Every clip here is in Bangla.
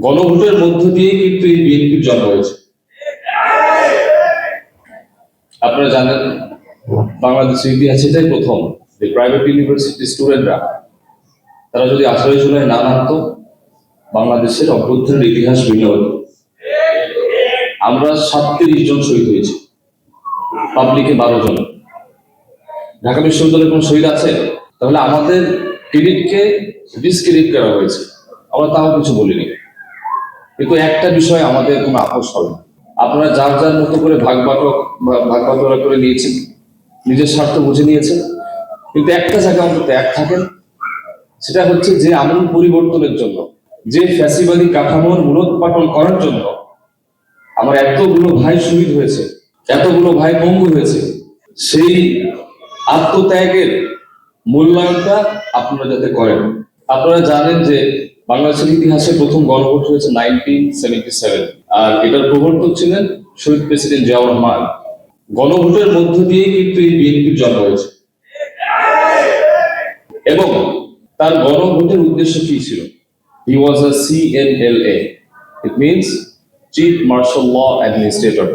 গণভোটের মধ্য দিয়ে কিন্তু এই বিএনপির জন্ম হয়েছে। আপনারা জানেন বাংলাদেশের ইতিহাসে এটাই প্রথম যে প্রাইভেট ইউনিভার্সিটি স্টুডেন্টরা তারা যদি 18 জুলাই না মানত, বাংলাদেশের অভ্যুত্থানের ইতিহাস ভিন্ন হতো। আমরা 37 জন শহীদ হয়েছি, পাবলিকে 12 জন। ঢাকা বিশ্ববিদ্যালয়ের কোন শহীদ আছে? তাহলে আমাদের ক্রেডিটকে ডিসক্রেডিট করা হয়েছে, আমরা তাও কিছু বলিনি। কিন্তু একটা বিষয় আমাদের কোনো আপোষ হবে না। আপনারা যার যার মতো করে ভাগ বাটোয়ারা করে নিয়েছেন, নিজের স্বার্থ বুঝে নিয়েছেন, কিন্তু একটা জায়গায় অন্তত এক থাকেন, সেটা হচ্ছে যে আমূল পরিবর্তনের জন্য, যে ফ্যাসিবাদী কাঠামোর মূলোৎপাটন করার জন্য আমার এতগুলো ভাই শহীদ হয়েছে, এতগুলো ভাই পঙ্গু হয়েছে, সেই আত্মত্যাগের মূল্যায়নটা আপনারা যাতে করেন। আপনারা জানেন যে বাংলাদেশের ইতিহাসে প্রথম গণভোট হয়েছে 1977, আর এটার প্রবর্তক ছিলেন শহীদ প্রেসিডেন্ট জিয়াউর রহমান। গণভোটের মধ্য দিয়ে কিন্তু এই বিএনপির জন্ম হয়েছে, এবং তার গণভোটের উদ্দেশ্য কি ছিল? He was a CMLA. It means Chief Martial Law Administrator.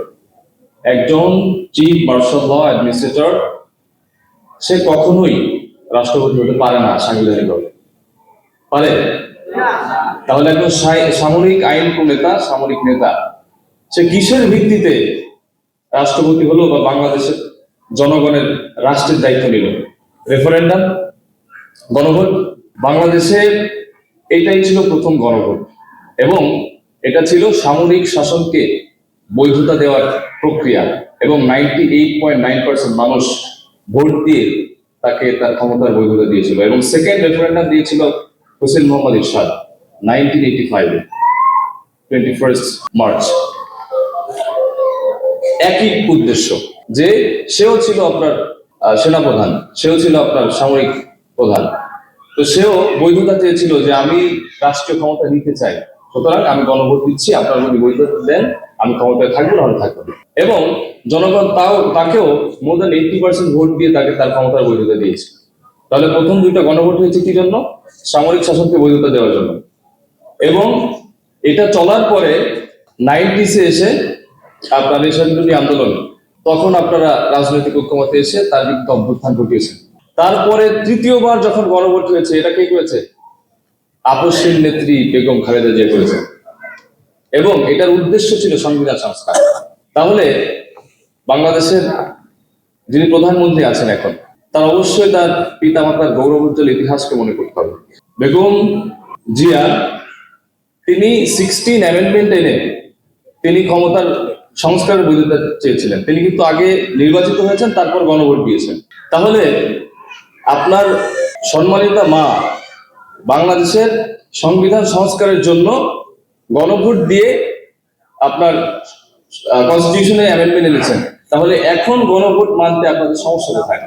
একজন চিফ মার্শাল ল অ্যাডমিনিস্ট্রেটর সে কখনোই রাষ্ট্রপতি হতে পারে না সাংবিধানিকভাবে। পারে? তাহলে একজন সামরিক আইন প্রণেতা, সামরিক নেতা, সে কিসের ভিত্তিতে রাষ্ট্রপতি হলো বা বাংলাদেশের জনগণের রাষ্ট্রের দায়িত্ব নিল? রেফারেন্ডাম, গণভোট। বাংলাদেশে এটাই ছিল প্রথম গণভোট, এবং এটা ছিল সামরিক শাসনকে বৈধতা দেওয়ার প্রক্রিয়া, এবং 98.9% মানুষ ভোট দিয়ে তাকে তার ক্ষমতার বৈধতা দিয়েছিল। এবং সেকেন্ড রেফারেন্ডাম দিয়েছিল হোসেন মোহাম্মদ এরশাদ 1985 21 মার্চ। একই উদ্দেশ্য, যে সেও ছিল আপনার সেনাপ্রধান, সেও ছিল আপনার সামরিক প্রধান, তো সেও বৈধতা চেয়েছিল যে আমি রাষ্ট্রীয় ক্ষমতা নিতে চাই, সুতরাং আমি গণভোট দিচ্ছি, আপনারা যদি বৈধতা দেন আমি ক্ষমতায় থাকবো, নাহলে থাকবো। এবং জনগণ তাকেও মোর দ্যান 80% ভোট দিয়ে তাকে তার ক্ষমতার বৈধতা দিয়েছে। তাহলে প্রথম দুইটা গণভোট হয়েছে কি জন্য? সামরিক শাসনকে বৈধতা দেওয়ার জন্য। এবং এটা চলার পরে 90s-এ এসে আপনার এই স্বাধীনতা আন্দোলন, তখন আপনারা রাজনৈতিক ঐক্যমতে এসে তার বিরুদ্ধে অভ্যুত্থান ঘটিয়েছেন। তারপরে তৃতীয়বার যখন গণভোট হয়েছে, এটা কে করেছে? আপসহীন নেত্রী বেগম খালেদা জিয়া করেছে, এবং এটার উদ্দেশ্য ছিল সংবিধান সংস্কার। তাহলে বাংলাদেশের যিনি প্রধানমন্ত্রী আছেন এখন, তার অবশ্যই তার পিতামাতার গৌরবোজ্জ্বল ইতিহাসকে মনে করতে হবে। বেগম জিয়া তিনি 16 অ্যামেন্ডমেন্ট এনে তিনি ক্ষমতার সংস্কারের বৈধতা চেয়েছিলেন। তিনি কিন্তু আগে নির্বাচিত হয়েছেন, তারপর গণভোট দিয়েছেন। তাহলে আপনার সম্মানিতা মা বাংলাদেশের সংবিধান সংস্কারের জন্য গণভোট দিয়ে আপনার কনস্টিটিউশনে অ্যামেন্ডমেন্ট এনেছেন, তাহলে এখন গণভোট মানতে আপনাদের সমস্যা কোথায়?